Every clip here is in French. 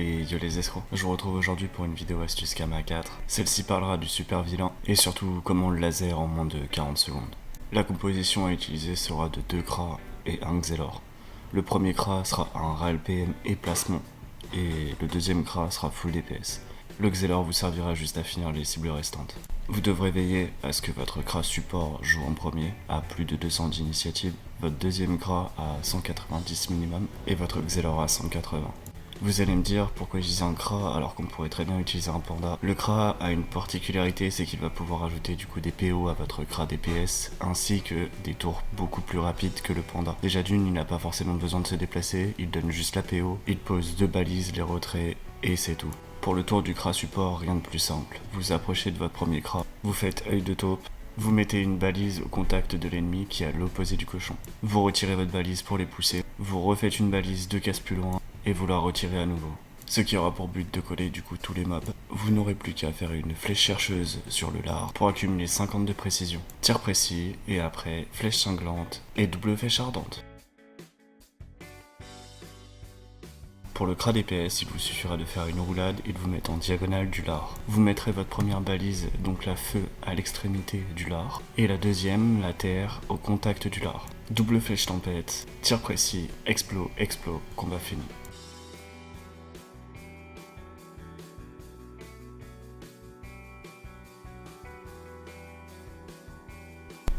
Et yo les escrocs, je vous retrouve aujourd'hui pour une vidéo astuce Kama 4. Celle-ci parlera du super vilain et surtout comment le laser en moins de 40 secondes. La composition à utiliser sera de 2 Kra et 1 Xelor. Le premier Kra sera un Rael PM et placement et le deuxième Kra sera full DPS. Le Xelor vous servira juste à finir les cibles restantes. Vous devrez veiller à ce que votre Kra support joue en premier à plus de 200 d'initiative, votre deuxième Kra à 190 minimum et votre Xelor à 180. Vous allez me dire pourquoi utiliser un Kra alors qu'on pourrait très bien utiliser un Panda. Le Kra a une particularité, c'est qu'il va pouvoir ajouter du coup des PO à votre Kra DPS ainsi que des tours beaucoup plus rapides que le Panda. Déjà d'une, il n'a pas forcément besoin de se déplacer, il donne juste la PO, il pose 2 balises, les retraits et c'est tout. Pour le tour du Kra support, rien de plus simple. Vous approchez de votre premier Kra, vous faites œil de taupe, vous mettez une balise au contact de l'ennemi qui est à l'opposé du cochon. Vous retirez votre balise pour les pousser, vous refaites une balise 2 cases plus loin et vous la retirez à nouveau. Ce qui aura pour but de coller du coup tous les mobs. Vous n'aurez plus qu'à faire une flèche chercheuse sur le lard pour accumuler 50 de précision. Tir précis et après flèche cinglante et double flèche ardente. Pour le Kra DPS, il vous suffira de faire une roulade et de vous mettre en diagonale du lard. Vous mettrez votre première balise, donc la feu, à l'extrémité du lard, et la deuxième, la terre, au contact du lard. Double flèche tempête, tir précis, explos, combat fini.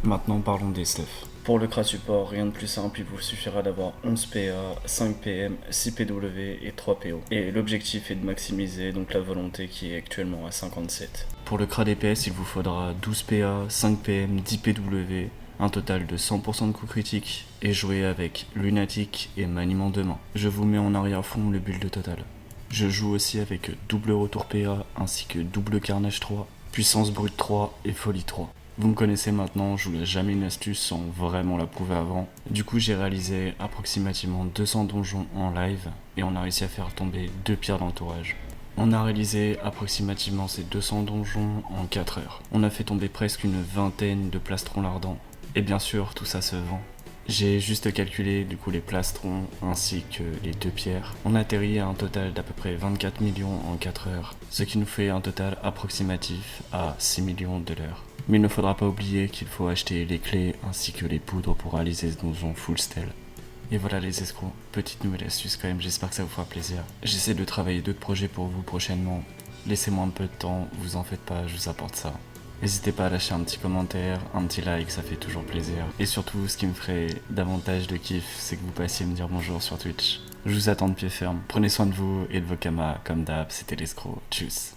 Maintenant parlons des stuffs. Pour le Kra support, rien de plus simple, il vous suffira d'avoir 11 PA, 5 PM, 6 PW et 3 PO. Et l'objectif est de maximiser donc la volonté qui est actuellement à 57. Pour le Kra DPS, il vous faudra 12 PA, 5 PM, 10 PW, un total de 100% de coups critiques et jouer avec Lunatic et Maniement de main. Je vous mets en arrière-fond le build total. Je joue aussi avec double retour PA ainsi que double carnage 3, puissance brute 3 et folie 3. Vous me connaissez maintenant, je vous laisse jamais une astuce sans vraiment la prouver avant. Du coup, j'ai réalisé approximativement 200 donjons en live et on a réussi à faire tomber 2 pierres d'entourage. On a réalisé approximativement ces 200 donjons en 4 heures. On a fait tomber presque une vingtaine de plastrons lardants. Et bien sûr, tout ça se vend. J'ai juste calculé du coup les plastrons ainsi que les 2 pierres. On a atterri à un total d'à peu près 24 millions en 4 heures, ce qui nous fait un total approximatif à 6 millions de l'heure. Mais il ne faudra pas oublier qu'il faut acheter les clés ainsi que les poudres pour réaliser ce donjon full stealth. Et voilà les escrocs, petite nouvelle astuce quand même, j'espère que ça vous fera plaisir. J'essaie de travailler d'autres projets pour vous prochainement. Laissez-moi un peu de temps, vous en faites pas, je vous apporte ça. N'hésitez pas à lâcher un petit commentaire, un petit like, ça fait toujours plaisir. Et surtout, ce qui me ferait davantage de kiff, c'est que vous passiez me dire bonjour sur Twitch. Je vous attends de pied ferme. Prenez soin de vous et de vos kamas, comme d'hab, c'était l'escroc. Tchuss.